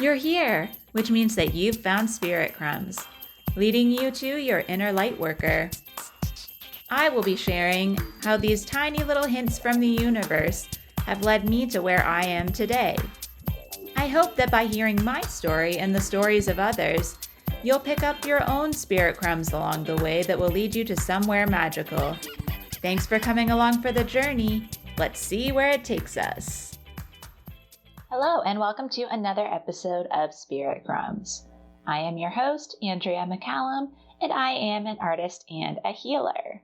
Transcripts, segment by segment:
You're here, which means that you've found Spirit Crumbs, leading you to your inner light worker. I will be sharing how these tiny little hints from the universe have led me to where I am today. I hope that by hearing my story and the stories of others, you'll pick up your own spirit crumbs along the way that will lead you to somewhere magical. Thanks for coming along for the journey. Let's see where it takes us. Hello, and welcome to another episode of Spirit Crumbs. I am your host, 𝗬𝗓, and I am an artist and a healer.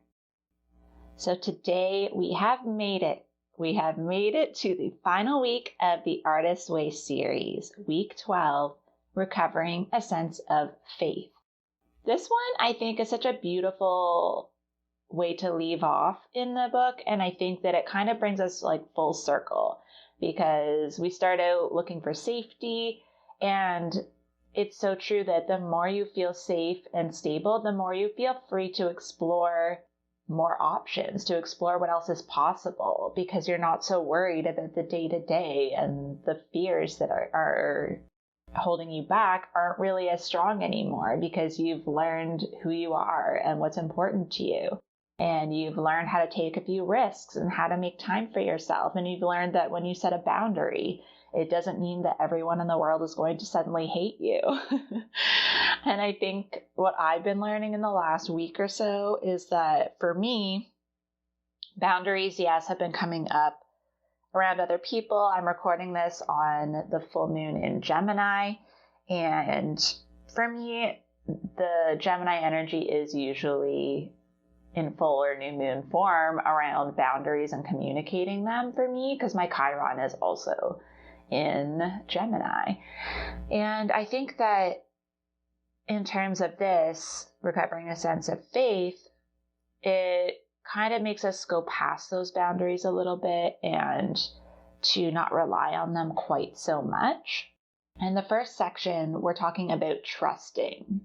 So today we have made it. We have made it to the final week of the Artist's Way series, week 12, Recovering a Sense of Faith. This one I think is such a beautiful way to leave off in the book, and I think that it kind of brings us like full circle because we start out looking for safety, and it's so true that the more you feel safe and stable, the more you feel free to explore more options, to explore what else is possible, because you're not so worried about the day-to-day, and the fears that are holding you back aren't really as strong anymore because you've learned who you are and what's important to you. And you've learned how to take a few risks and how to make time for yourself. And you've learned that when you set a boundary, it doesn't mean that everyone in the world is going to suddenly hate you. And I think what I've been learning in the last week or so is that for me, boundaries, yes, have been coming up around other people. I'm recording this on the full moon in Gemini. And for me, the Gemini energy is usually in full or new moon form around boundaries and communicating them for me, because my Chiron is also in Gemini. And I think that in terms of this, recovering a sense of faith, it kind of makes us go past those boundaries a little bit and to not rely on them quite so much. In the first section, we're talking about trusting.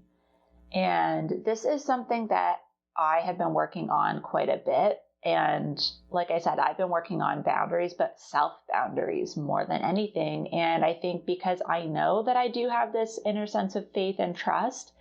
And this is something that I have been working on quite a bit. And like I said, I've been working on boundaries, but self-boundaries more than anything. And I think because I know that I do have this inner sense of faith and trust,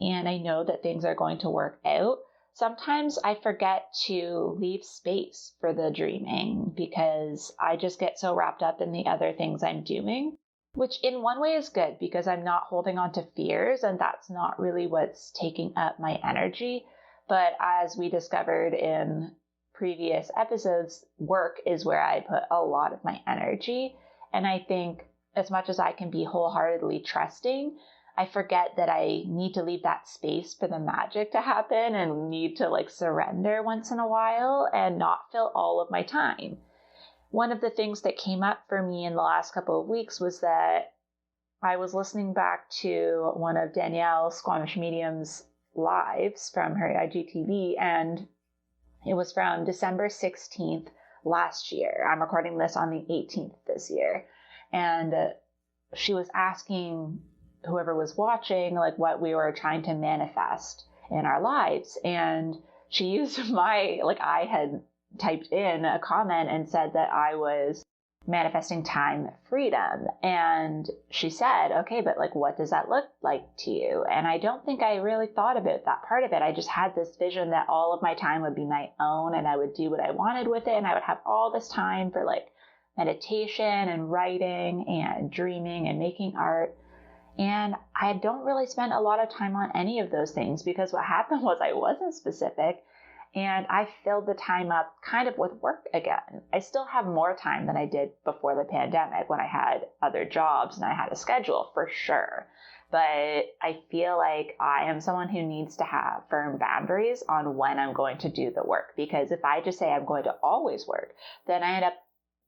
and I know that things are going to work out, sometimes I forget to leave space for the dreaming because I just get so wrapped up in the other things I'm doing, which in one way is good because I'm not holding on to fears, and that's not really what's taking up my energy. But as we discovered in previous episodes, work is where I put a lot of my energy. And I think as much as I can be wholeheartedly trusting, I forget that I need to leave that space for the magic to happen and need to like surrender once in a while and not fill all of my time. One of the things that came up for me in the last couple of weeks was that I was listening back to one of Danielle Squamish Medium's lives from her IGTV, and it was from December 16th last year. I'm recording this on the 18th this year. And she was asking whoever was watching, like what we were trying to manifest in our lives. And she used I had typed in a comment and said that I was manifesting time freedom. And she said, okay, but like, what does that look like to you? And I don't think I really thought about that part of it. I just had this vision that all of my time would be my own and I would do what I wanted with it. And I would have all this time for like meditation and writing and dreaming and making art. And I don't really spend a lot of time on any of those things because what happened was I wasn't specific. And I filled the time up kind of with work again. I still have more time than I did before the pandemic when I had other jobs and I had a schedule for sure. But I feel like I am someone who needs to have firm boundaries on when I'm going to do the work. Because if I just say I'm going to always work, then I end up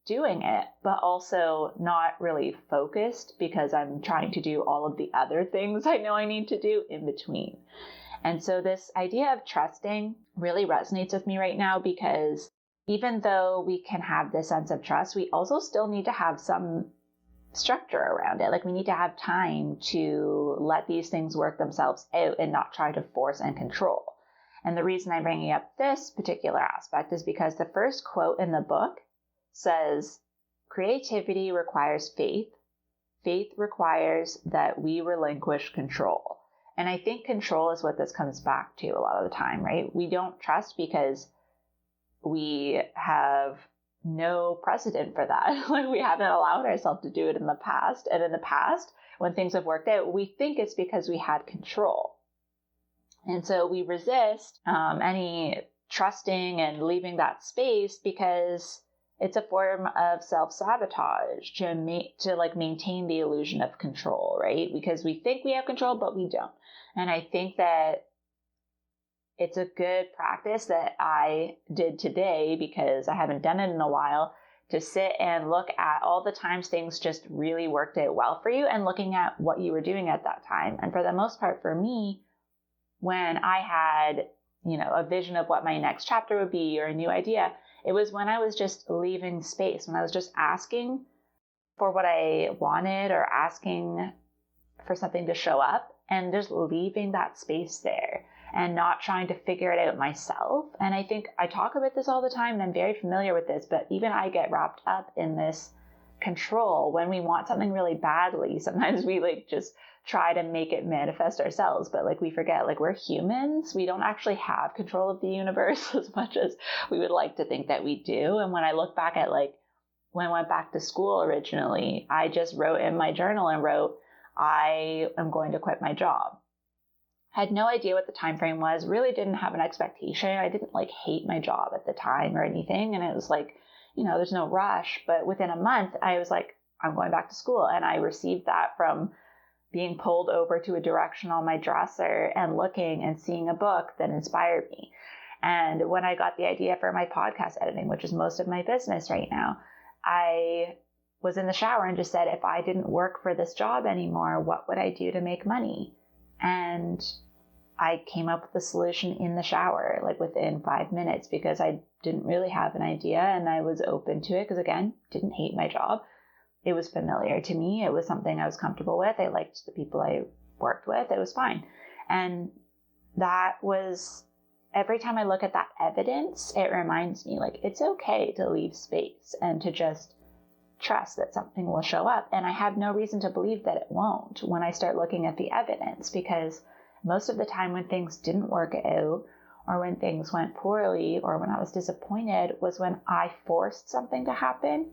doing it, but also not really focused because I'm trying to do all of the other things I know I need to do in between. And so this idea of trusting really resonates with me right now because even though we can have this sense of trust, we also still need to have some structure around it. Like we need to have time to let these things work themselves out and not try to force and control. And the reason I'm bringing up this particular aspect is because the first quote in the book says, creativity requires faith, faith requires that we relinquish control. And I think control is what this comes back to a lot of the time, right? We don't trust because we have no precedent for that. Like, we haven't allowed ourselves to do it in the past. And in the past, when things have worked out, we think it's because we had control. And so we resist any trusting and leaving that space because it's a form of self-sabotage to maintain the illusion of control, right? Because we think we have control, but we don't. And I think that it's a good practice that I did today, because I haven't done it in a while, to sit and look at all the times things just really worked out well for you and looking at what you were doing at that time. And for the most part, for me, when I had, a vision of what my next chapter would be or a new idea, it was when I was just leaving space, when I was just asking for what I wanted or asking for something to show up, and just leaving that space there and not trying to figure it out myself. And I think I talk about this all the time, and I'm very familiar with this, but even I get wrapped up in this control. When we want something really badly, sometimes we just try to make it manifest ourselves, but we forget, we're humans. We don't actually have control of the universe as much as we would like to think that we do. And when I look back at when I went back to school originally, I just wrote in my journal and wrote, I am going to quit my job. I had no idea what the time frame was, really didn't have an expectation. I didn't hate my job at the time or anything. And it was there's no rush. But within a month, I was I'm going back to school. And I received that from being pulled over to a direction on my dresser and looking and seeing a book that inspired me. And when I got the idea for my podcast editing, which is most of my business right now, I was in the shower and just said, if I didn't work for this job anymore, what would I do to make money? And I came up with the solution in the shower, within 5 minutes, because I didn't really have an idea and I was open to it because, again, didn't hate my job. It was familiar to me. It was something I was comfortable with. I liked the people I worked with. It was fine. And that was, every time I look at that evidence, it reminds me it's okay to leave space and to just trust that something will show up. And I have no reason to believe that it won't when I start looking at the evidence, because most of the time when things didn't work out or when things went poorly or when I was disappointed was when I forced something to happen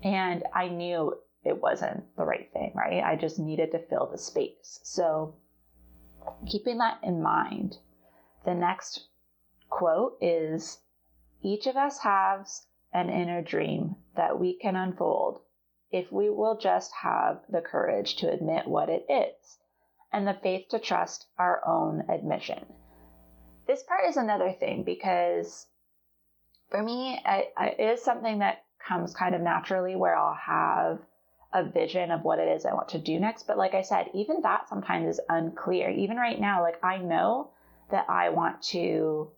and I knew it wasn't the right thing, right? I just needed to fill the space. So keeping that in mind, the next quote is, each of us has an inner dream that we can unfold if we will just have the courage to admit what it is and the faith to trust our own admission. This part is another thing, because for me, it is something that comes kind of naturally, where I'll have a vision of what it is I want to do next. But like I said, even that sometimes is unclear. Even right now, I know that I want to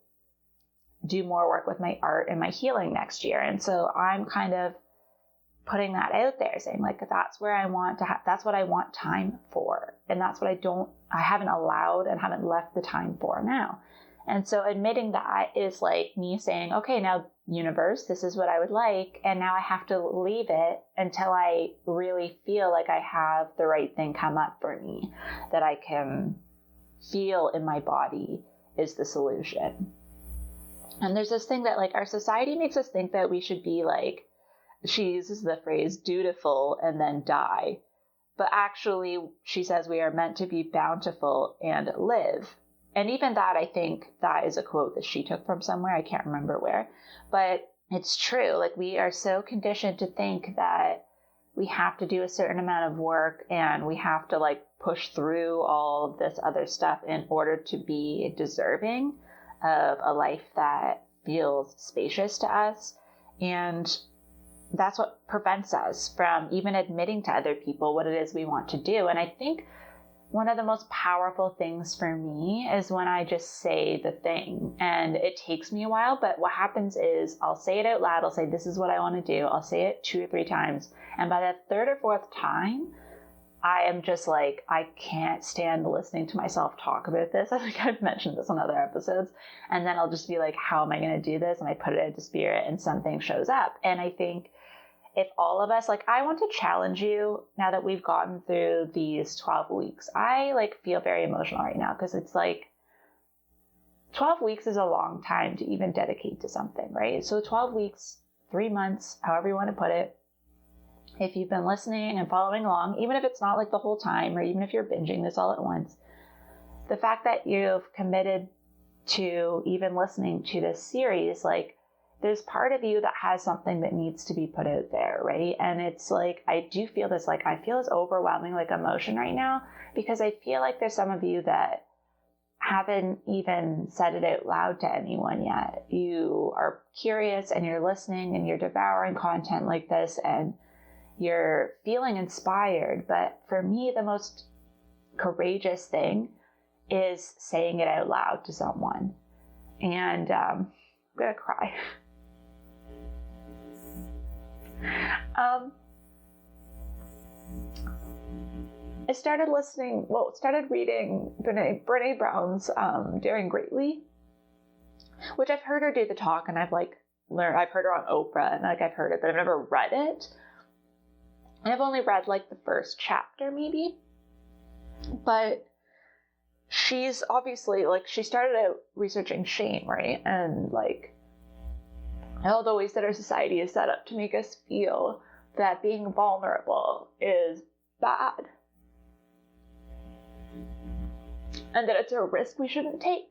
do more work with my art and my healing next year. And so I'm kind of putting that out there, saying that's where I want to that's what I want time for. And that's what I haven't allowed and haven't left the time for now. And so admitting that is me saying, okay, now universe, this is what I would like. And now I have to leave it until I really feel like I have the right thing come up for me, that I can feel in my body is the solution. And there's this thing that our society makes us think that we should be she uses the phrase dutiful and then die. But actually, she says we are meant to be bountiful and live. And even that, I think that is a quote that she took from somewhere. I can't remember where, but it's true. We are so conditioned to think that we have to do a certain amount of work and we have to push through all of this other stuff in order to be deserving of a life that feels spacious to us. And that's what prevents us from even admitting to other people what it is we want to do. And I think one of the most powerful things for me is when I just say the thing, and it takes me a while, but what happens is I'll say it out loud. I'll say, this is what I want to do. I'll say it 2 or 3 times. And by the 3rd or 4th time, I am just I can't stand listening to myself talk about this. I think I've mentioned this on other episodes. And then I'll just be how am I going to do this? And I put it into spirit and something shows up. And I think if all of us, like, I want to challenge you now that we've gotten through these 12 weeks. I like feel very emotional right now because it's like 12 weeks is a long time to even dedicate to something, right? So 12 weeks, 3 months, however you want to put it. If you've been listening and following along, even if it's not like the whole time, or even if you're binging this all at once, the fact that you've committed to even listening to this series, like, there's part of you that has something that needs to be put out there, right? And it's like, I do feel this, like, I feel this overwhelming, like, emotion right now, because I feel like there's some of you that haven't even said it out loud to anyone yet. You are curious and you're listening and you're devouring content like this and you're feeling inspired. But for me, the most courageous thing is saying it out loud to someone. And I'm gonna cry. I started reading Brené Brown's Daring Greatly, which I've heard her do the talk, and I've heard her on Oprah, and like I've heard it, but I've never read it. And I've only read like the first chapter maybe, but she's obviously, like, she started out researching shame, right? And like all the ways that our society is set up to make us feel that being vulnerable is bad and that it's a risk we shouldn't take.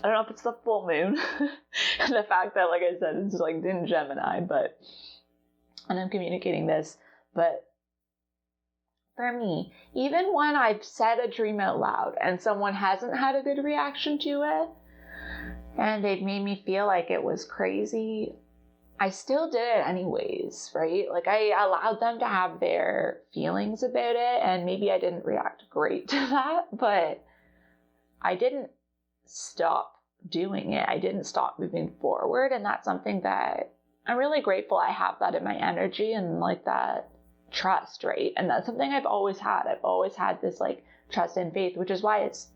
I don't know if it's the full moon and the fact that, like I said, it's like in Gemini, and I'm communicating this, but for me, even when I've said a dream out loud and someone hasn't had a good reaction to it and they've made me feel like it was crazy, I still did it anyways, right? Like, I allowed them to have their feelings about it, and maybe I didn't react great to that, but I didn't stop doing it. I didn't stop moving forward, and that's something that I'm really grateful I have that in my energy and like that trust, right? And that's something I've always had. I've always had this like trust and faith, which is why it's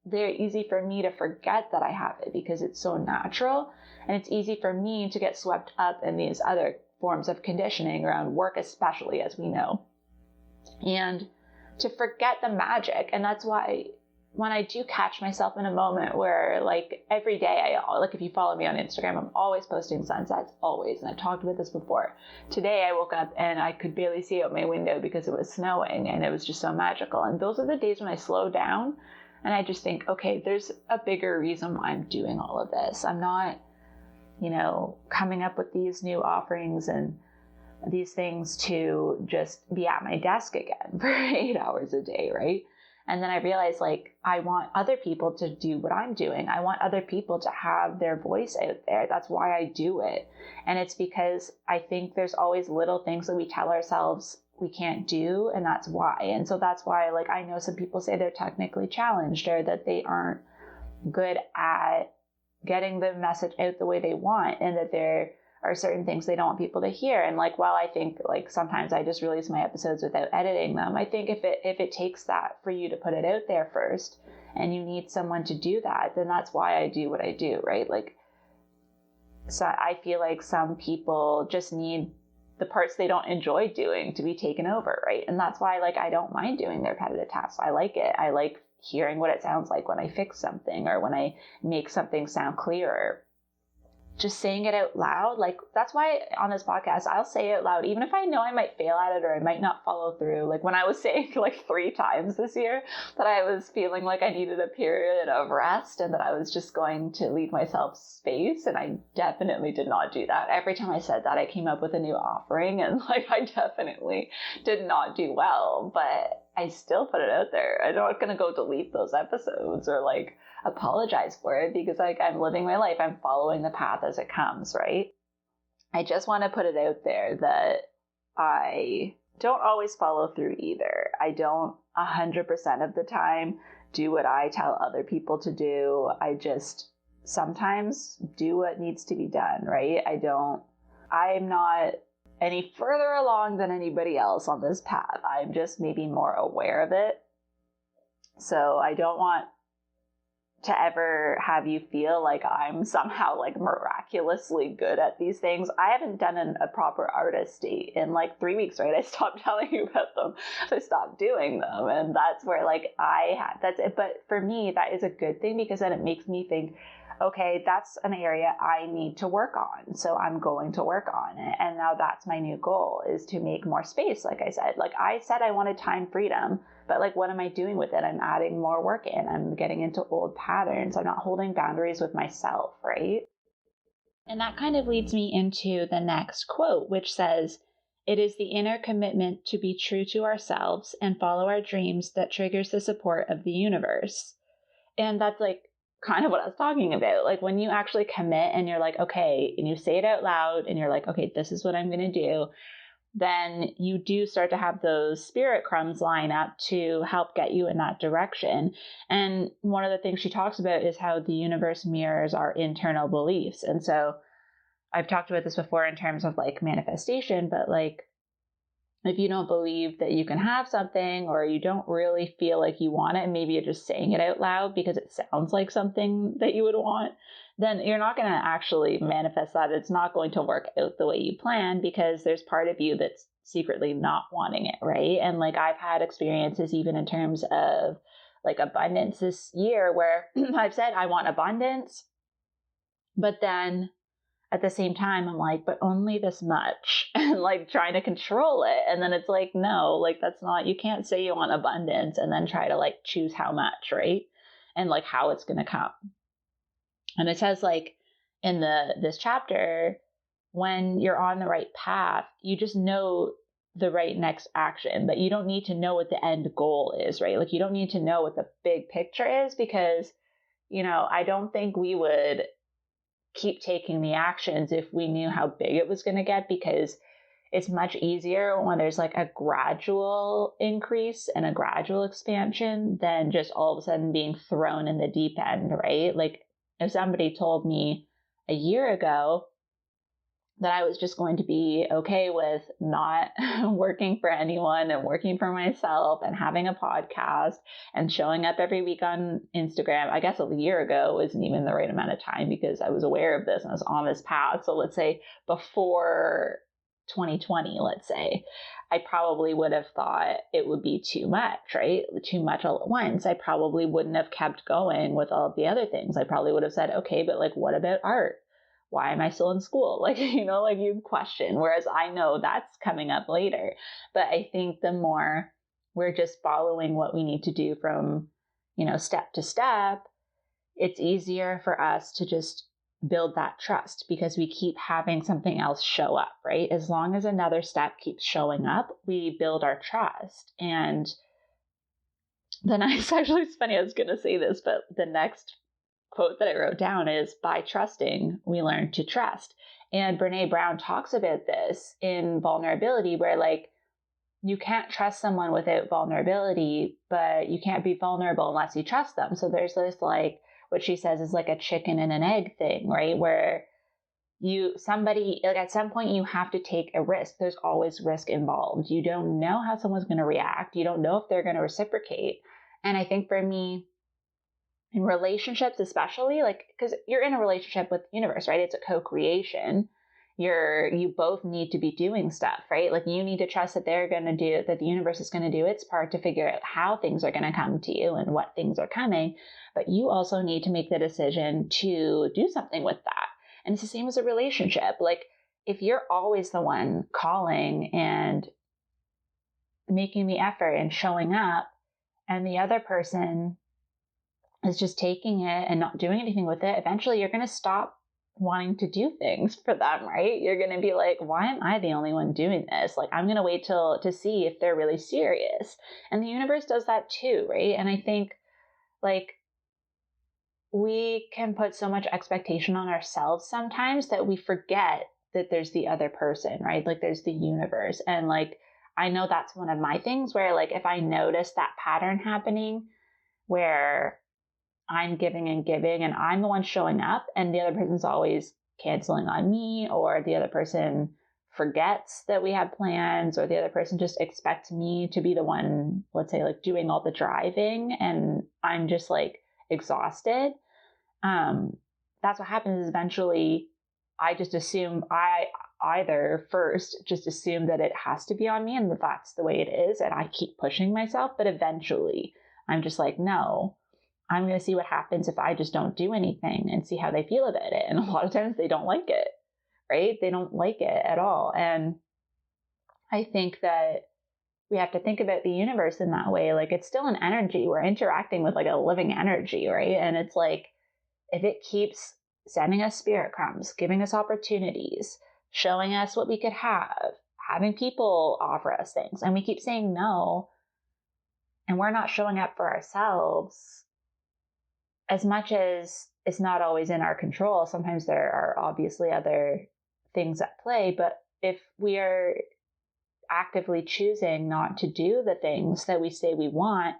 very easy for me to forget that I have it, because it's so natural, and it's easy for me to get swept up in these other forms of conditioning around work, especially, as we know, and to forget the magic. And that's why when I do catch myself in a moment where, like, every day like, if you follow me on Instagram, I'm always posting sunsets, always. And I've talked about this before. Today I woke up and I could barely see out my window because it was snowing, and it was just so magical. And those are the days when I slow down and I just think, okay, there's a bigger reason why I'm doing all of this. I'm not, coming up with these new offerings and these things to just be at my desk again for 8 hours a day, right? And then I realized, like, I want other people to do what I'm doing. I want other people to have their voice out there. That's why I do it. And it's because I think there's always little things that we tell ourselves we can't do, and that's why. And so that's why, like, I know some people say they're technically challenged or that they aren't good at getting the message out the way they want, and that there are certain things they don't want people to hear. And like, while I think, like, sometimes I just release my episodes without editing them, I think if it takes that for you to put it out there first, and you need someone to do that, then that's why I do what I do, right? Like, so I feel like some people just need the parts they don't enjoy doing to be taken over, right? And that's why, like, I don't mind doing their repetitive tasks. I like it. I like hearing what it sounds like when I fix something or when I make something sound clearer. Just saying it out loud, like, that's why on this podcast, I'll say it out loud, even if I know I might fail at it or I might not follow through. Like, when I was saying like 3 times this year that I was feeling like I needed a period of rest and that I was just going to leave myself space, and I definitely did not do that. Every time I said that, I came up with a new offering, and like, I definitely did not do well, but I still put it out there. I'm not going to go delete those episodes or like apologize for it, because like, I'm living my life. I'm following the path as it comes, right? I just want to put it out there that I don't always follow through either. I don't 100% of the time do what I tell other people to do. I just sometimes do what needs to be done, right? I'm not any further along than anybody else on this path. I'm just maybe more aware of it. So I don't want to ever have you feel like I'm somehow like miraculously good at these things. I haven't done a proper artist date in like 3 weeks, right? I stopped telling you about them. So I stopped doing them. And that's where like that's it. But for me, that is a good thing, because then it makes me think, okay, that's an area I need to work on. So I'm going to work on it. And now that's my new goal, is to make more space. Like I said I wanted time freedom, but like, what am I doing with it? I'm adding more work in. I'm getting into old patterns. I'm not holding boundaries with myself, right? And that kind of leads me into the next quote, which says, "It is the inner commitment to be true to ourselves and follow our dreams that triggers the support of the universe." And that's like kind of what I was talking about. Like, when you actually commit and you're like, okay, and you say it out loud and you're like, okay, this is what I'm going to do, then you do start to have those spirit crumbs line up to help get you in that direction. And one of the things she talks about is how the universe mirrors our internal beliefs. And so I've talked about this before in terms of like manifestation, but like, if you don't believe that you can have something, or you don't really feel like you want it, and maybe you're just saying it out loud because it sounds like something that you would want, then you're not going to actually manifest that. It's not going to work out the way you plan, because there's part of you that's secretly not wanting it, right? And like, I've had experiences even in terms of like abundance this year where I've said I want abundance, but then at the same time, I'm like, but only this much, and like trying to control it. And then it's like, no, like that's not, you can't say you want abundance and then try to like choose how much, right? And like how it's going to come. And it says like in this chapter, when you're on the right path, you just know the right next action, but you don't need to know what the end goal is, right? Like, you don't need to know what the big picture is, because, you know, I don't think we would keep taking the actions if we knew how big it was going to get, because it's much easier when there's like a gradual increase and a gradual expansion than just all of a sudden being thrown in the deep end, right? Like, if somebody told me a year ago that I was just going to be okay with not working for anyone and working for myself and having a podcast and showing up every week on Instagram, I guess a year ago isn't even the right amount of time, because I was aware of this and I was on this path. So let's say before 2020, let's say, I probably would have thought it would be too much, right? Too much all at once. I probably wouldn't have kept going with all of the other things. I probably would have said, okay, but like, what about art? Why am I still in school? Like, you know, like, you question, whereas I know that's coming up later. But I think the more we're just following what we need to do from, you know, step to step, it's easier for us to just build that trust, because we keep having something else show up, right? As long as another step keeps showing up, we build our trust. And then it's actually, it's funny, I was going to say this, but the next quote that I wrote down is, "By trusting, we learn to trust." And Brené Brown talks about this in Vulnerability, where like, you can't trust someone without vulnerability, but you can't be vulnerable unless you trust them. So there's this, like, what she says is like a chicken and an egg thing, right? Where somebody, like, at some point you have to take a risk. There's always risk involved. You don't know how someone's going to react. You don't know if they're going to reciprocate. And I think for me, in relationships especially, like, because you're in a relationship with the universe, right? It's a co-creation. You both need to be doing stuff, right? Like, you need to trust that that the universe is going to do its part to figure out how things are going to come to you and what things are coming. But you also need to make the decision to do something with that. And it's the same as a relationship. Like, if you're always the one calling and making the effort and showing up, and the other person is just taking it and not doing anything with it, eventually you're going to stop wanting to do things for them, right? You're going to be like, why am I the only one doing this? Like, I'm going to wait to see if they're really serious. And the universe does that too, right? And I think, like, we can put so much expectation on ourselves sometimes that we forget that there's the other person, right? Like, there's the universe. And like, I know that's one of my things where, like, if I notice that pattern happening where I'm giving and I'm the one showing up and the other person's always canceling on me, or the other person forgets that we have plans, or the other person just expects me to be the one, let's say, like, doing all the driving, and I'm just like exhausted, that's what happens is eventually I just assume I either first just assume that it has to be on me and that that's the way it is. And I keep pushing myself, but eventually I'm just like, no, I'm going to see what happens if I just don't do anything and see how they feel about it. And a lot of times they don't like it, right? They don't like it at all. And I think that we have to think about the universe in that way. Like, it's still an energy. We're interacting with like a living energy, right? And it's like, if it keeps sending us spirit crumbs, giving us opportunities, showing us what we could have, having people offer us things, and we keep saying no, and we're not showing up for ourselves, as much as it's not always in our control, sometimes there are obviously other things at play, but if we are actively choosing not to do the things that we say we want,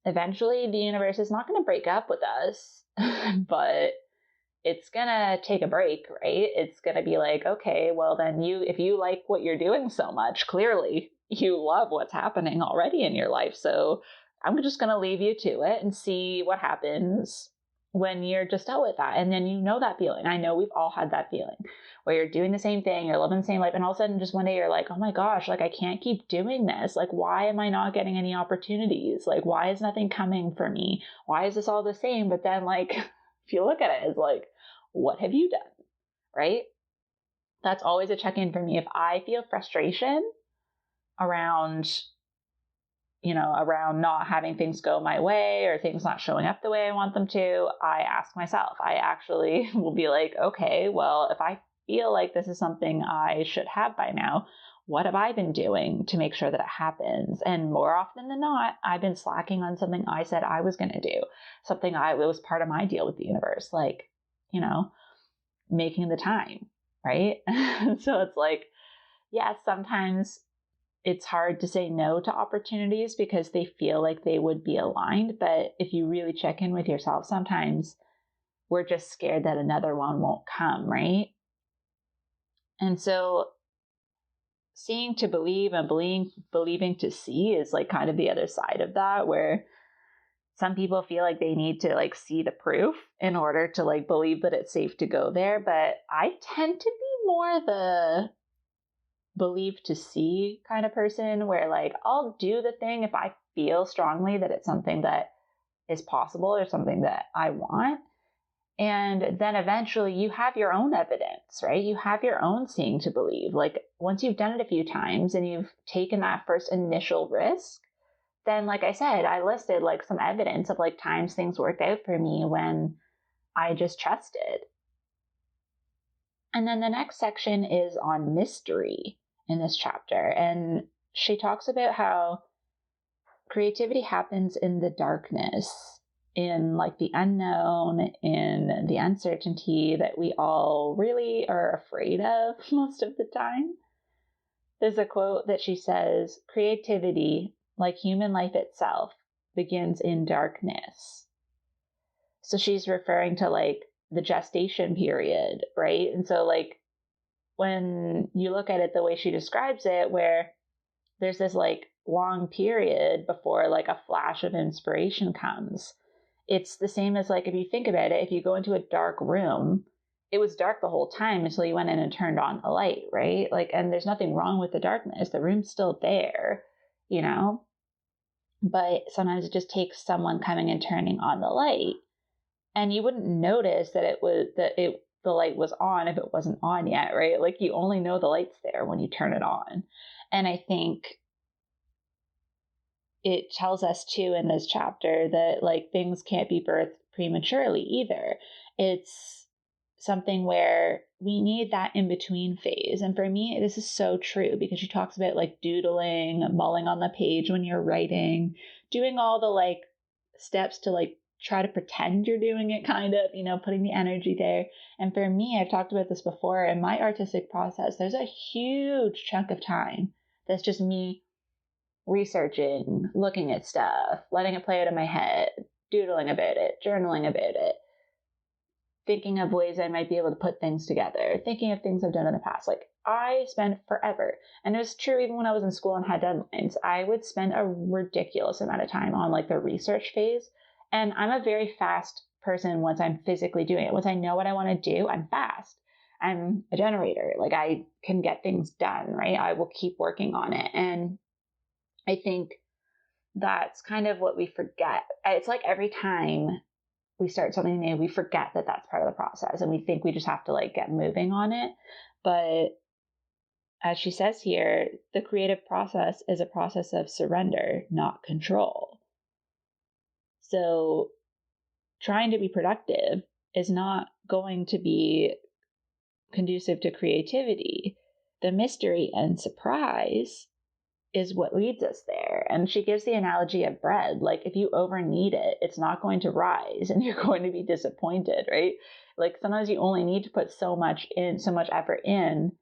eventually the universe is not going to break up with us, but it's going to take a break, right? It's going to be like, okay, well then if you like what you're doing so much, clearly you love what's happening already in your life. So I'm just going to leave you to it and see what happens when you're just out with that. And then you know that feeling. I know we've all had that feeling where you're doing the same thing, you're living the same life, and all of a sudden just one day you're like, oh my gosh, like I can't keep doing this. Like, why am I not getting any opportunities? Like, why is nothing coming for me? Why is this all the same? But then like, if you look at it, it's like, what have you done? Right? That's always a check-in for me. If I feel frustration around not having things go my way or things not showing up the way I want them to, I ask myself, I actually will be like, okay, well, if I feel like this is something I should have by now, what have I been doing to make sure that it happens? And more often than not, I've been slacking on something I said I was going to do, something it was part of my deal with the universe, like, making the time, right? So it's like, yes, sometimes it's hard to say no to opportunities because they feel like they would be aligned. But if you really check in with yourself, sometimes we're just scared that another one won't come, right? And so seeing to believe and believing to see is like kind of the other side of that, where some people feel like they need to like see the proof in order to like believe that it's safe to go there. But I tend to be more the believe to see kind of person, where like I'll do the thing if I feel strongly that it's something that is possible or something that I want. And then eventually you have your own evidence, right? You have your own seeing to believe. Like once you've done it a few times and you've taken that first initial risk, then like I said, I listed like some evidence of like times things worked out for me when I just trusted. And then the next section is on mystery in this chapter. And she talks about how creativity happens in the darkness, in like the unknown, in the uncertainty that we all really are afraid of most of the time. There's a quote that she says, creativity, like human life itself, begins in darkness. So she's referring to like the gestation period, right? And so like when you look at it the way she describes it, where there's this like long period before like a flash of inspiration comes, it's the same as like if you think about it, if you go into a dark room, it was dark the whole time until you went in and turned on the light, right? Like, and there's nothing wrong with the darkness. The room's still there, but sometimes it just takes someone coming and turning on the light, and you wouldn't notice that the light was on if it wasn't on yet, right? Like you only know the light's there when you turn it on. And I think it tells us too in this chapter that like things can't be birthed prematurely either. It's something where we need that in-between phase. And for me, this is so true because she talks about like doodling, mulling on the page when you're writing, doing all the like steps to like try to pretend you're doing it, kind of, putting the energy there. And for me, I've talked about this before, in my artistic process, there's a huge chunk of time that's just me researching, looking at stuff, letting it play out in my head, doodling about it, journaling about it, thinking of ways I might be able to put things together, thinking of things I've done in the past. Like I spent forever. And it was true even when I was in school and had deadlines. I would spend a ridiculous amount of time on like the research phase. And I'm a very fast person once I'm physically doing it. Once I know what I want to do, I'm fast. I'm a generator. Like I can get things done, right? I will keep working on it. And I think that's kind of what we forget. It's like every time we start something new, we forget that that's part of the process and we think we just have to like get moving on it. But as she says here, the creative process is a process of surrender, not control. So trying to be productive is not going to be conducive to creativity. The mystery and surprise is what leads us there. And she gives the analogy of bread. Like if you over knead it, it's not going to rise and you're going to be disappointed, right? Like sometimes you only need to put so much effort in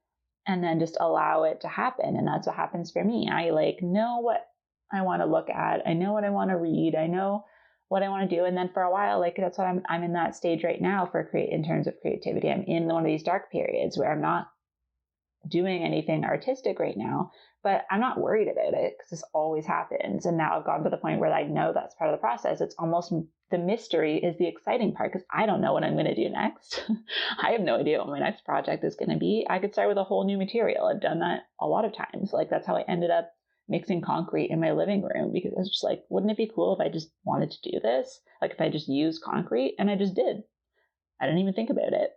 and then just allow it to happen. And that's what happens for me. I like know what I want to look at. I know what I want to read. I know what I want to do. And then for a while, like that's what I'm in that stage right now in terms of creativity. I'm in one of these dark periods where I'm not doing anything artistic right now, but I'm not worried about it because this always happens. And now I've gotten to the point where I know that's part of the process. It's almost the mystery is the exciting part because I don't know what I'm going to do next. I have no idea what my next project is going to be. I could start with a whole new material. I've done that a lot of times. Like that's how I ended up mixing concrete in my living room because I was just like, wouldn't it be cool if I just wanted to do this? Like if I just used concrete, and I just did. I didn't even think about it.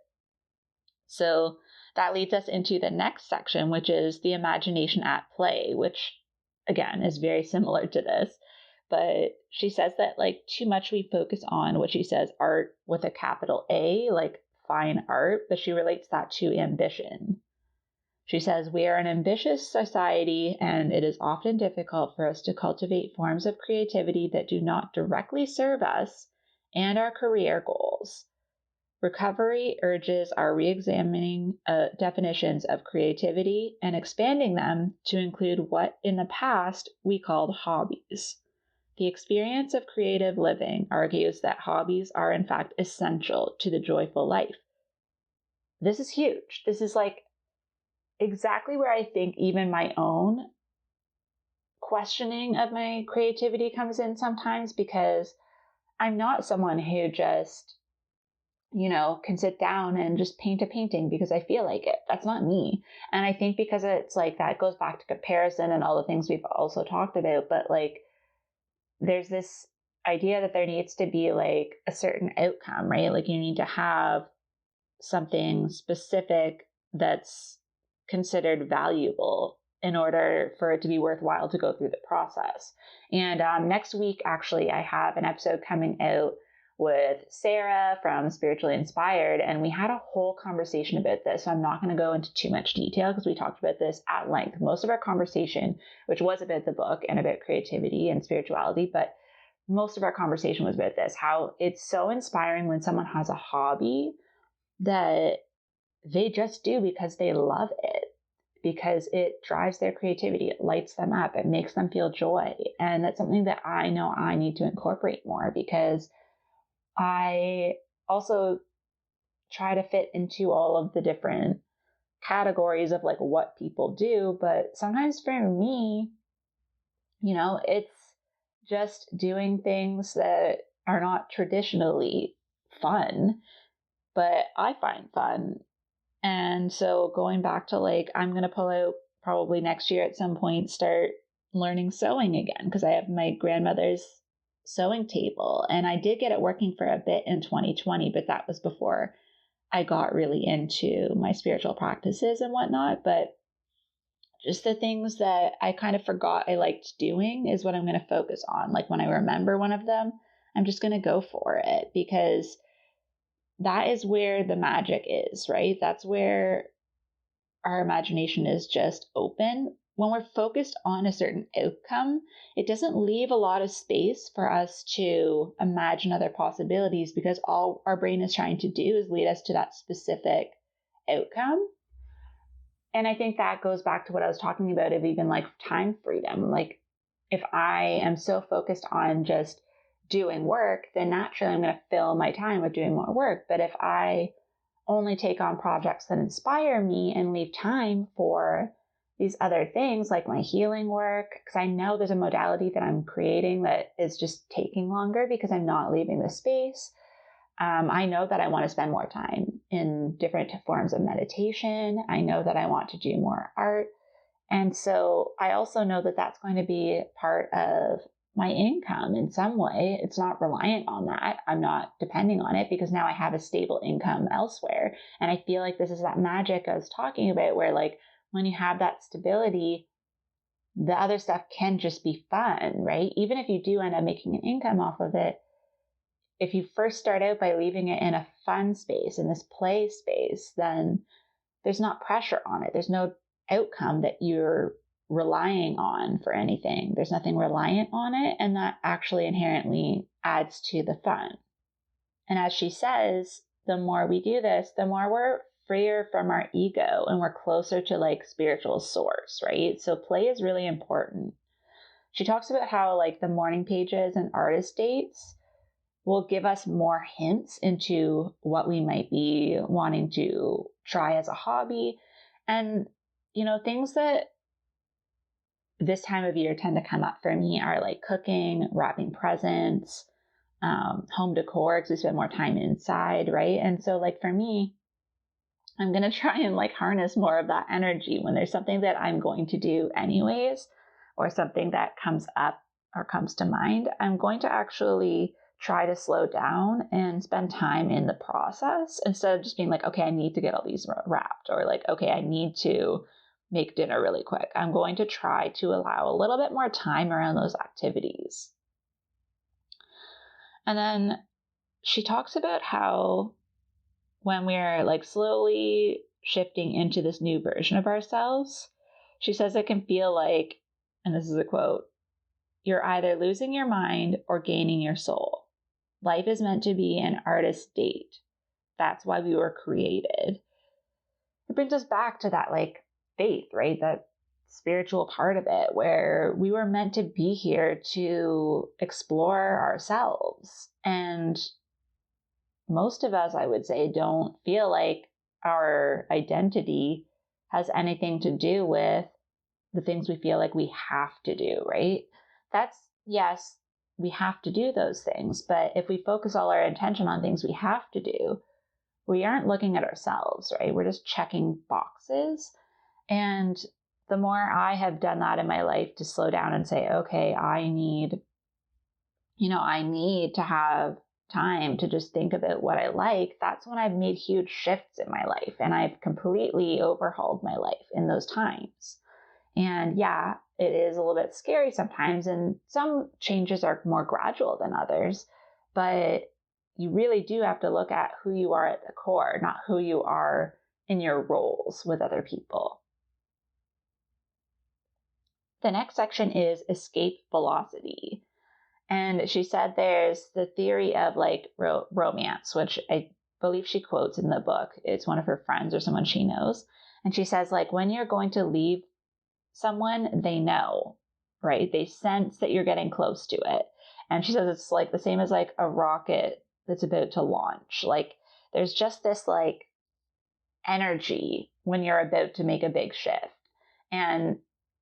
So that leads us into the next section, which is the imagination at play, which again is very similar to this. But she says that like too much we focus on what she says art with a capital A, like fine art, but she relates that to ambition. She says, we are an ambitious society, and it is often difficult for us to cultivate forms of creativity that do not directly serve us and our career goals. Recovery urges our re-examining definitions of creativity and expanding them to include what in the past we called hobbies. The experience of creative living argues that hobbies are in fact essential to the joyful life. This is huge. This is like exactly where I think even my own questioning of my creativity comes in sometimes, because I'm not someone who just, can sit down and just paint a painting because I feel like it. That's not me. And I think because it's like that goes back to comparison and all the things we've also talked about, but like there's this idea that there needs to be like a certain outcome, right? Like you need to have something specific that's considered valuable in order for it to be worthwhile to go through the process. And next week, actually, I have an episode coming out with Sarah from Spiritually Inspired, and we had a whole conversation about this. So I'm not going to go into too much detail because we talked about this at length. Most of our conversation, which was about the book and about creativity and spirituality, but most of our conversation was about this, how it's so inspiring when someone has a hobby that they just do because they love it, because it drives their creativity, it lights them up, it makes them feel joy. And that's something that I know I need to incorporate more, because I also try to fit into all of the different categories of like what people do. But sometimes for me, it's just doing things that are not traditionally fun, but I find fun. And so going back to like, I'm going to pull out probably next year at some point, start learning sewing again, because I have my grandmother's sewing table, and I did get it working for a bit in 2020, but that was before I got really into my spiritual practices and whatnot. But just the things that I kind of forgot I liked doing is what I'm going to focus on. Like when I remember one of them, I'm just going to go for it, because that is where the magic is, right? That's where our imagination is just open. When we're focused on a certain outcome, it doesn't leave a lot of space for us to imagine other possibilities, because all our brain is trying to do is lead us to that specific outcome. And I think that goes back to what I was talking about of even like time freedom. Like if I am so focused on just doing work, then naturally I'm going to fill my time with doing more work. But if I only take on projects that inspire me and leave time for these other things like my healing work, because I know there's a modality that I'm creating that is just taking longer because I'm not leaving the space. I know that I want to spend more time in different forms of meditation. I know that I want to do more art. And so I also know that that's going to be part of my income in some way. It's not reliant on that. I'm not depending on it because now I have a stable income elsewhere. And I feel like this is that magic I was talking about where like when you have that stability, the other stuff can just be fun, right? Even if you do end up making an income off of it, if you first start out by leaving it in a fun space, in this play space, then there's not pressure on it. There's no outcome that you're relying on for anything. There's nothing reliant on it. And that actually inherently adds to the fun. And as she says, the more we do this, the more we're freer from our ego and we're closer to like spiritual source, right? So play is really important. She talks about how like the morning pages and artist dates will give us more hints into what we might be wanting to try as a hobby. And, you know, things that this time of year tend to come up for me are like cooking, wrapping presents, home decor, because we spend more time inside, right? And so like for me, I'm going to try and like harness more of that energy when there's something that I'm going to do anyways, or something that comes up or comes to mind. I'm going to actually try to slow down and spend time in the process instead of just being like, okay, I need to get all these wrapped, or like, okay, I need to make dinner really quick. I'm going to try to allow a little bit more time around those activities. And then she talks about how when we're like slowly shifting into this new version of ourselves, she says it can feel like, and this is a quote, you're either losing your mind or gaining your soul. Life is meant to be an artist date. That's why we were created. It brings us back to that like faith, right? That spiritual part of it where we were meant to be here to explore ourselves. And most of us, I would say, don't feel like our identity has anything to do with the things we feel like we have to do, right? That's, yes, we have to do those things. But if we focus all our attention on things we have to do, we aren't looking at ourselves, right? We're just checking boxes. And the more I have done that in my life to slow down and say, okay, I need to have time to just think about what I like, that's when I've made huge shifts in my life. And I've completely overhauled my life in those times. And yeah, it is a little bit scary sometimes. And some changes are more gradual than others. But you really do have to look at who you are at the core, not who you are in your roles with other people. The next section is escape velocity. And she said there's the theory of like romance, which I believe she quotes in the book. It's one of her friends or someone she knows. And she says like when you're going to leave someone, they know, right? They sense that you're getting close to it. And she says it's like the same as like a rocket that's about to launch. Like there's just this like energy when you're about to make a big shift. And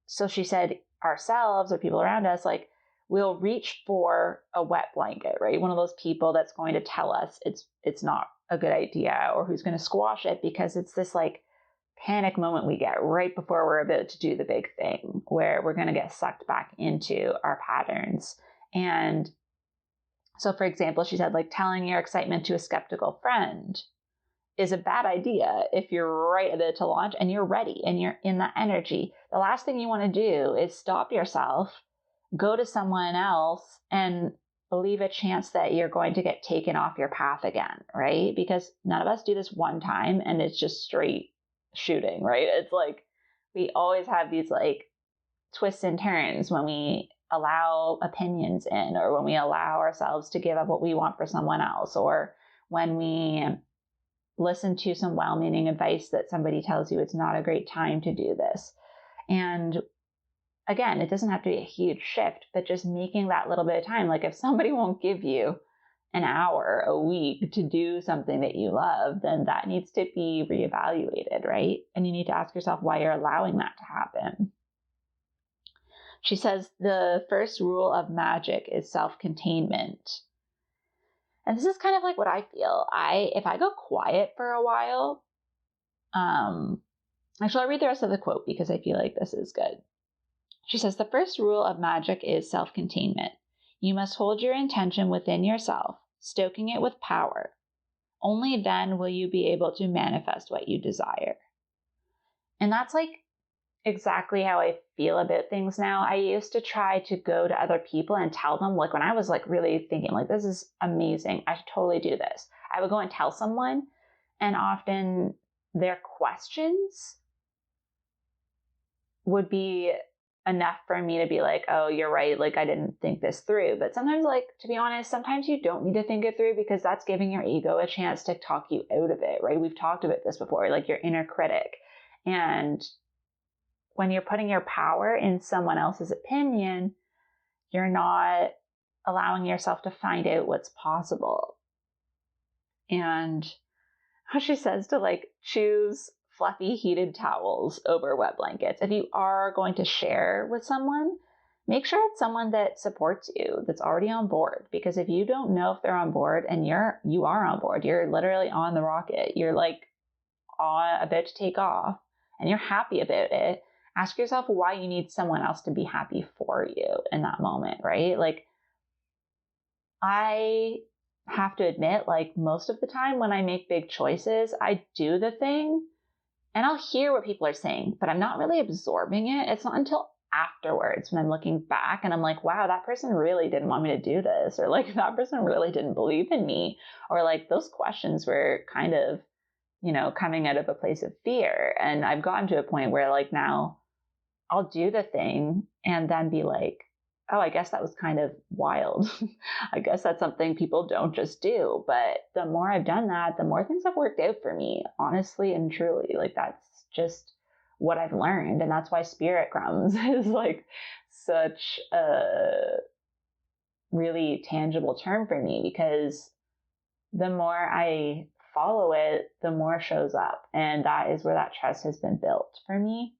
so she said ourselves or people around us, like we'll reach for a wet blanket, right? One of those people that's going to tell us it's not a good idea or who's going to squash it, because it's this like panic moment we get right before we're about to do the big thing where we're going to get sucked back into our patterns. And so, for example, she said like telling your excitement to a skeptical friend is a bad idea if you're right about to launch and you're ready and you're in that energy. The last thing you want to do is stop yourself, go to someone else and leave a chance that you're going to get taken off your path again, right? Because none of us do this one time and it's just straight shooting, right? It's like we always have these like twists and turns when we allow opinions in, or when we allow ourselves to give up what we want for someone else, or when we listen to some well-meaning advice that somebody tells you it's not a great time to do this. And again, it doesn't have to be a huge shift, but just making that little bit of time. Like if somebody won't give you an hour a week to do something that you love, then that needs to be reevaluated, right? And you need to ask yourself why you're allowing that to happen. She says the first rule of magic is self-containment. And this is kind of like what I feel. If I go quiet for a while, actually I'll read the rest of the quote because I feel like this is good. She says the first rule of magic is self-containment. You must hold your intention within yourself, stoking it with power. Only then will you be able to manifest what you desire. And that's like exactly how I feel about things now. I used to try to go to other people and tell them, like when I was like really thinking like, this is amazing, I should totally do this. I would go and tell someone, and often their questions would be enough for me to be like, oh, you're right, like I didn't think this through. But sometimes, like, to be honest, sometimes you don't need to think it through, because that's giving your ego a chance to talk you out of it, right? We've talked about this before, like your inner critic. And when you're putting your power in someone else's opinion, you're not allowing yourself to find out what's possible. And how she says to like choose fluffy heated towels over wet blankets. If you are going to share with someone, make sure it's someone that supports you, that's already on board. Because if you don't know if they're on board and you are on board, you're literally on the rocket, you're like about to take off and you're happy about it, ask yourself why you need someone else to be happy for you in that moment, right? Like, I have to admit, like most of the time when I make big choices, I do the thing and I'll hear what people are saying, but I'm not really absorbing it. It's not until afterwards when I'm looking back and I'm like, wow, that person really didn't want me to do this. Or like, that person really didn't believe in me. Or like, those questions were kind of, coming out of a place of fear. And I've gotten to a point where like now I'll do the thing and then be like, oh, I guess that was kind of wild. I guess that's something people don't just do. But the more I've done that, the more things have worked out for me, honestly and truly. Like, that's just what I've learned. And that's why spirit crumbs is like such a really tangible term for me, because the more I follow it, the more shows up. And that is where that trust has been built for me.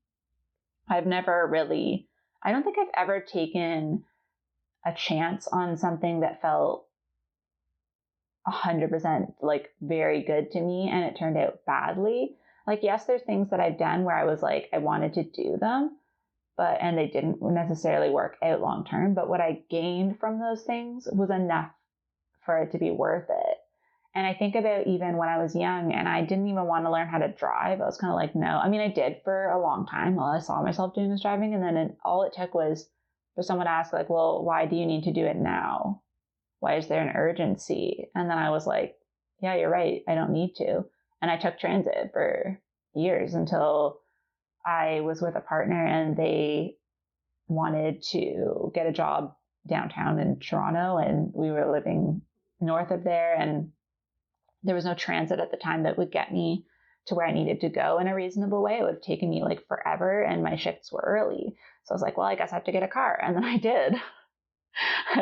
I don't think I've ever taken a chance on something that felt 100% like very good to me and it turned out badly. Like, yes, there's things that I've done where I was like, I wanted to do them, and they didn't necessarily work out long term. But what I gained from those things was enough for it to be worth it. And I think about even when I was young and I didn't even want to learn how to drive. I was kind of like, no. I mean, I did for a long time. All I saw myself doing was driving. And then all it took was for someone to ask, like, well, why do you need to do it now? Why is there an urgency? And then I was like, yeah, you're right. I don't need to. And I took transit for years until I was with a partner and they wanted to get a job downtown in Toronto. And we were living north of there. And there was no transit at the time that would get me to where I needed to go in a reasonable way. It would have taken me like forever and my shifts were early. So I was like, well, I guess I have to get a car. And then I did.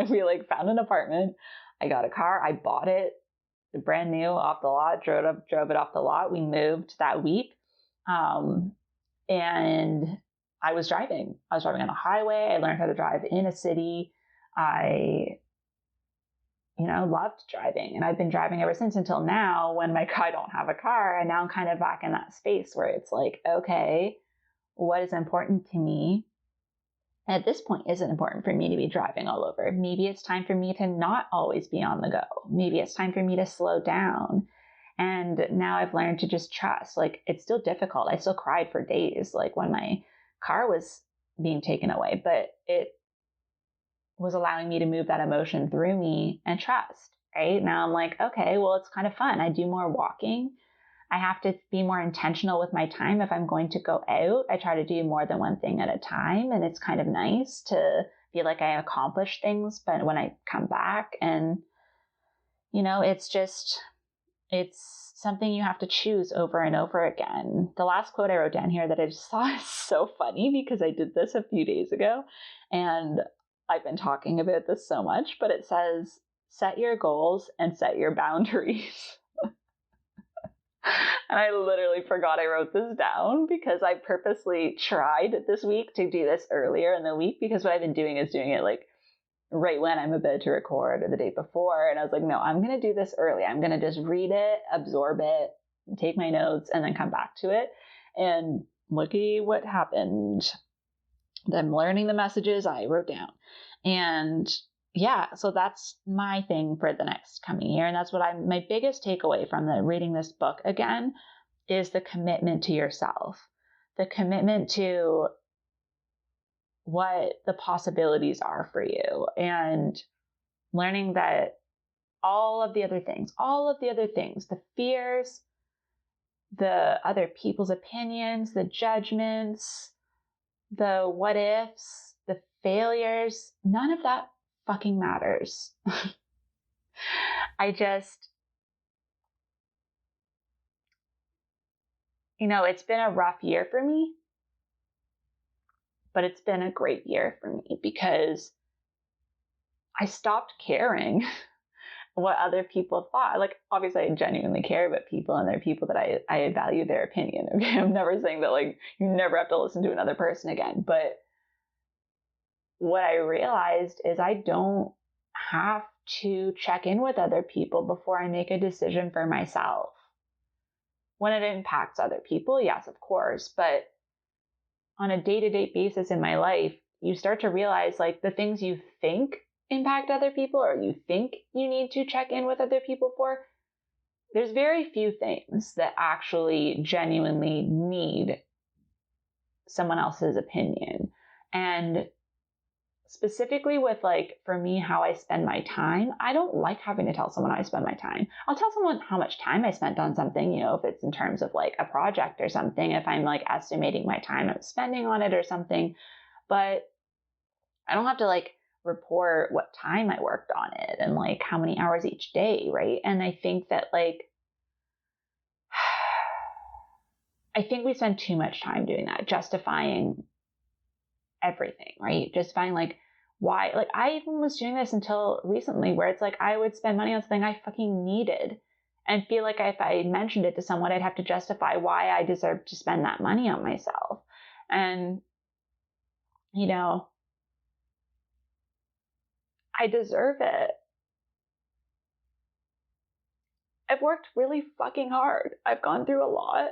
We like found an apartment. I got a car. I bought it brand new off the lot, drove it off the lot. We moved that week. And I was driving. I was driving on a highway. I learned how to drive in a city. I loved driving, and I've been driving ever since, until now when I don't have a car. And now I'm kind of back in that space where it's like, okay, what is important to me at this point isn't important for me to be driving all over. Maybe it's time for me to not always be on the go. Maybe it's time for me to slow down. And now I've learned to just trust. Like, it's still difficult. I still cried for days, like when my car was being taken away, but it was allowing me to move that emotion through me and trust, right? Now I'm like, okay, well, it's kind of fun. I do more walking. I have to be more intentional with my time. If I'm going to go out, I try to do more than one thing at a time. And it's kind of nice to feel like I accomplished things. But when I come back and, it's something you have to choose over and over again. The last quote I wrote down here that I just thought is so funny, because I did this a few days ago and I've been talking about this so much, but it says, set your goals and set your boundaries. And I literally forgot I wrote this down because I purposely tried this week to do this earlier in the week, because what I've been doing is doing it like right when I'm about to record or the day before. And I was like, no, I'm going to do this early. I'm going to just read it, absorb it, take my notes, and then come back to it. And look at what happened. I'm learning the messages I wrote down. And yeah, so that's my thing for the next coming year. And that's what my biggest takeaway from reading this book again is the commitment to yourself, the commitment to what the possibilities are for you, and learning that all of the other things, the fears, the other people's opinions, the judgments, the what ifs, the failures, none of that fucking matters. It's been a rough year for me, but it's been a great year for me because I stopped caring what other people thought. Like, obviously I genuinely care about people, and there are people that I value their opinion. Okay. I'm never saying that like you never have to listen to another person again, but what I realized is I don't have to check in with other people before I make a decision for myself. When it impacts other people, yes, of course, but on a day-to-day basis in my life, you start to realize like the things you think impact other people or you think you need to check in with other people for, there's very few things that actually genuinely need someone else's opinion. And specifically with like, for me, how I spend my time, I don't like having to tell someone how I spend my time. I'll tell someone how much time I spent on something, if it's in terms of like a project or something, if I'm like estimating my time I'm spending on it or something, but I don't have to like report what time I worked on it and like how many hours each day, right? And I think that like, I think we spend too much time doing that, justifying everything, right? Justifying like why, like I even was doing this until recently where it's like I would spend money on something I fucking needed and feel like if I mentioned it to someone, I'd have to justify why I deserved to spend that money on myself. And, I deserve it. I've worked really fucking hard. I've gone through a lot.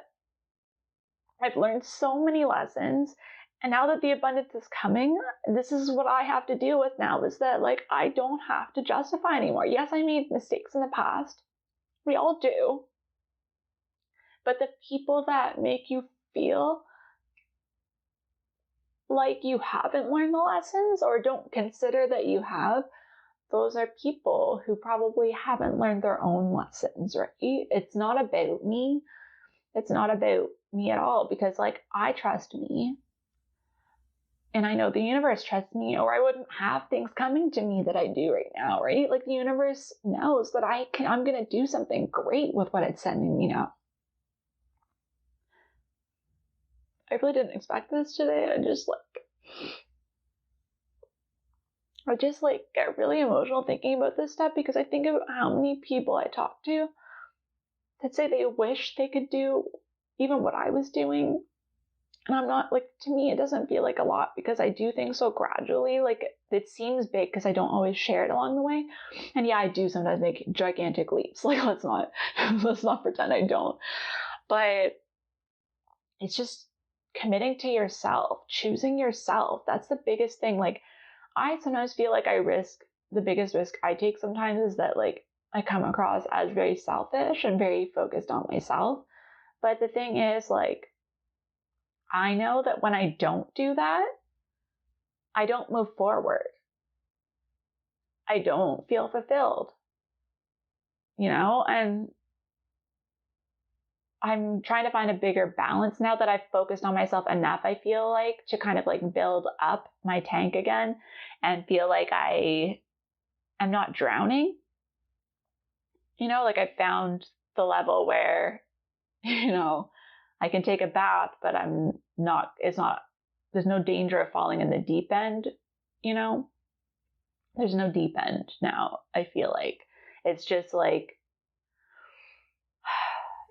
I've learned so many lessons. And now that the abundance is coming, this is what I have to deal with now, is that like, I don't have to justify anymore. Yes, I made mistakes in the past. We all do. But the people that make you feel like you haven't learned the lessons or don't consider that you have, those are people who probably haven't learned their own lessons, right? It's not about me. It's not about me at all, because like I trust me. And I know the universe trusts me, or I wouldn't have things coming to me that I do right now, right? Like the universe knows that I'm going to do something great with what it's sending me now. I really didn't expect this today. I just get really emotional thinking about this stuff, because I think of how many people I talk to that say they wish they could do even what I was doing. And I'm not like, to me, it doesn't feel like a lot because I do things so gradually. Like it seems big because I don't always share it along the way. And yeah, I do sometimes make gigantic leaps. Like let's not pretend I don't. But it's just committing to yourself, choosing yourself. That's the biggest thing. Like I sometimes feel like the biggest risk I take sometimes is that like I come across as very selfish and very focused on myself. But the thing is, like, I know that when I don't do that, I don't move forward. I don't feel fulfilled, and I'm trying to find a bigger balance now that I've focused on myself enough, I feel like, to kind of like build up my tank again and feel like I am not drowning. Like I found the level where, I can take a bath, but there's no danger of falling in the deep end, there's no deep end now. I feel like it's just like,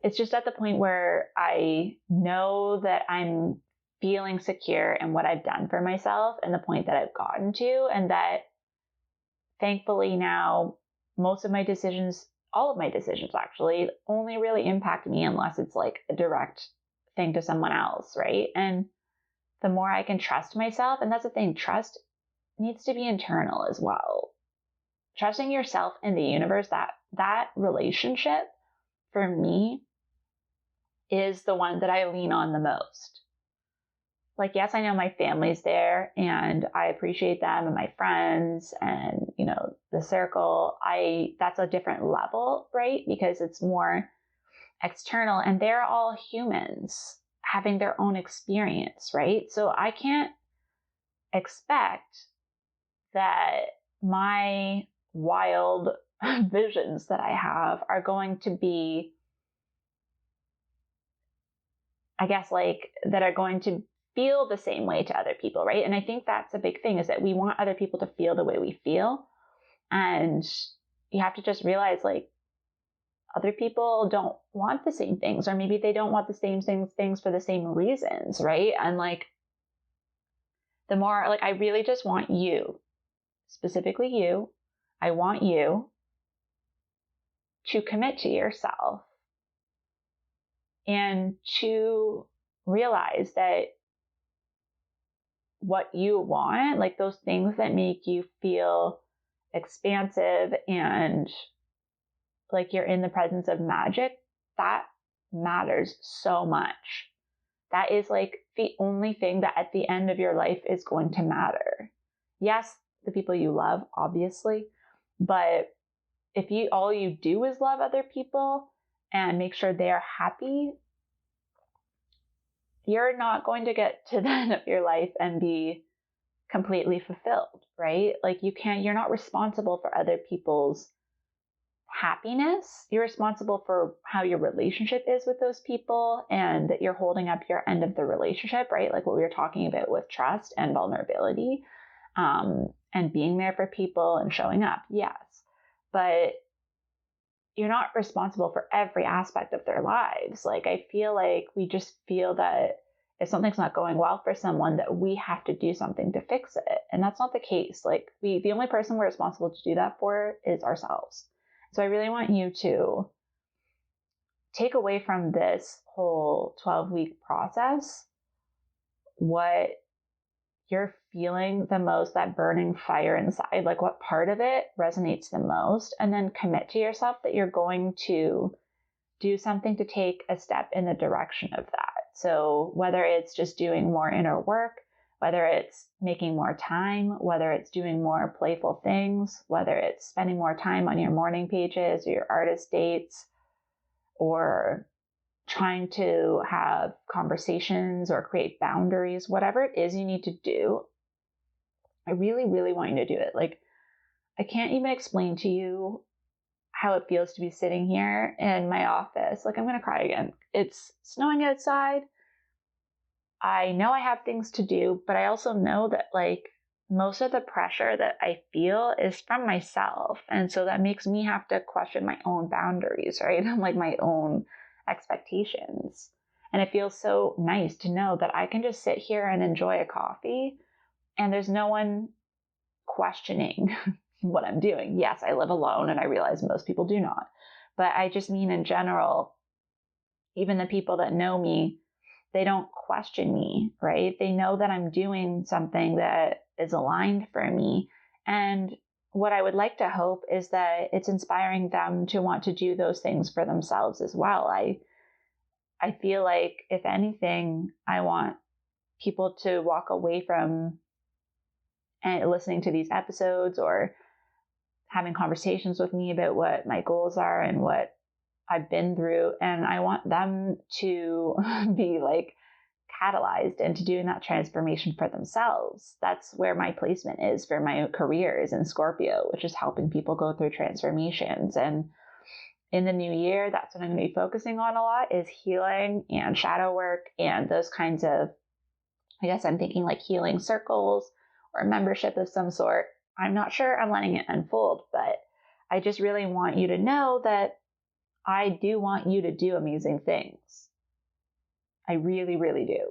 it's just at the point where I know that I'm feeling secure in what I've done for myself and the point that I've gotten to, and that thankfully now most of my decisions, all of my decisions actually, only really impact me unless it's like a direct thing to someone else, right? And the more I can trust myself, and that's the thing, trust needs to be internal as well. Trusting yourself and the universe, that relationship for me is the one that I lean on the most. Like, yes, I know my family's there and I appreciate them and my friends and, you know, the circle. That's a different level, right? Because it's more external and they're all humans having their own experience, right? So I can't expect that my wild visions that I have are going to be, I guess, like, that are going to feel the same way to other people, right? And I think that's a big thing, is that we want other people to feel the way we feel. And you have to just realize, like, other people don't want the same things, or maybe they don't want the same things for the same reasons, right? And like, the more, like, I really just want you, specifically you, I want you to commit to yourself and to realize that what you want, like those things that make you feel expansive and like you're in the presence of magic, that matters so much. That is like the only thing that at the end of your life is going to matter. Yes, the people you love, obviously, but if all you do is love other people and make sure they're happy, you're not going to get to the end of your life and be completely fulfilled, right? Like, you're not responsible for other people's happiness. You're responsible for how your relationship is with those people, and that you're holding up your end of the relationship, right? Like what we were talking about with trust and vulnerability, and being there for people and showing up. Yes. But you're not responsible for every aspect of their lives. Like, I feel like we just feel that if something's not going well for someone, that we have to do something to fix it. And that's not the case. Like, the only person we're responsible to do that for is ourselves. So I really want you to take away from this whole 12-week process what you're feeling the most, that burning fire inside, like what part of it resonates the most, and then commit to yourself that you're going to do something to take a step in the direction of that. So whether it's just doing more inner work, whether it's making more time, whether it's doing more playful things, whether it's spending more time on your morning pages or your artist dates, or trying to have conversations or create boundaries, whatever it is you need to do, I really, really want you to do it. Like, I can't even explain to you how it feels to be sitting here in my office. Like, I'm going to cry again. It's snowing outside. I know I have things to do, but I also know that, like, most of the pressure that I feel is from myself. And so that makes me have to question my own boundaries, right? And like my own expectations. And it feels so nice to know that I can just sit here and enjoy a coffee and there's no one questioning what I'm doing. Yes, I live alone and I realize most people do not. But I just mean in general, even the people that know me, they don't question me, right? They know that I'm doing something that is aligned for me. And what I would like to hope is that it's inspiring them to want to do those things for themselves as well. I feel like, if anything, I want people to walk away from and listening to these episodes or having conversations with me about what my goals are and what I've been through. And I want them to be like catalyzed into doing that transformation for themselves. That's where my placement is for my career, is in Scorpio, which is helping people go through transformations. And in the new year, that's what I'm going to be focusing on a lot, is healing and shadow work and those kinds of, I guess I'm thinking like healing circles or a membership of some sort. I'm not sure I'm letting it unfold, but I just really want you to know that I do want you to do amazing things. I really, really do.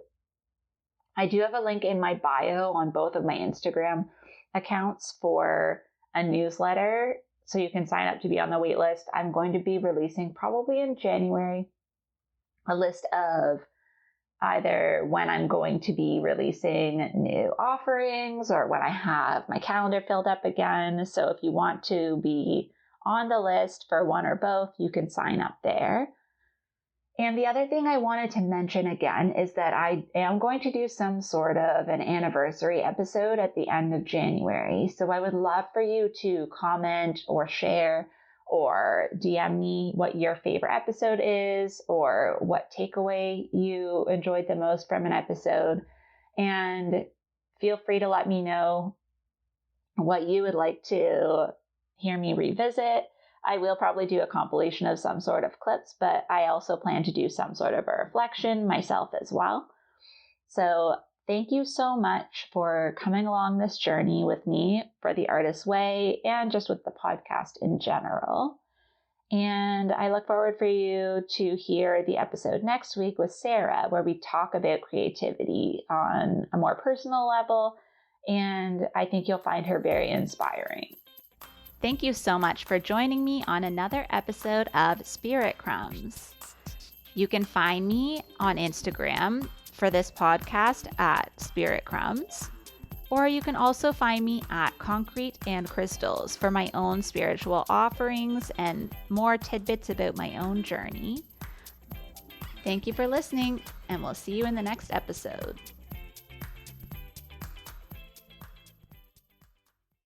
I do have a link in my bio on both of my Instagram accounts for a newsletter, so you can sign up to be on the wait list. I'm going to be releasing probably in January a list of either when I'm going to be releasing new offerings or when I have my calendar filled up again. So if you want to be on the list for one or both, you can sign up there. And the other thing I wanted to mention again is that I am going to do some sort of an anniversary episode at the end of January. So I would love for you to comment or share or DM me what your favorite episode is or what takeaway you enjoyed the most from an episode. And feel free to let me know what you would like to hear me revisit. I will probably do a compilation of some sort of clips, but I also plan to do some sort of a reflection myself as well. So thank you so much for coming along this journey with me for The Artist's Way and just with the podcast in general. And I look forward for you to hear the episode next week with Sarah, where we talk about creativity on a more personal level. And I think you'll find her very inspiring. Thank you so much for joining me on another episode of Spirit Crumbs. You can find me on Instagram for this podcast at Spirit Crumbs, or you can also find me at Concrete and Crystals for my own spiritual offerings and more tidbits about my own journey. Thank you for listening, and we'll see you in the next episode.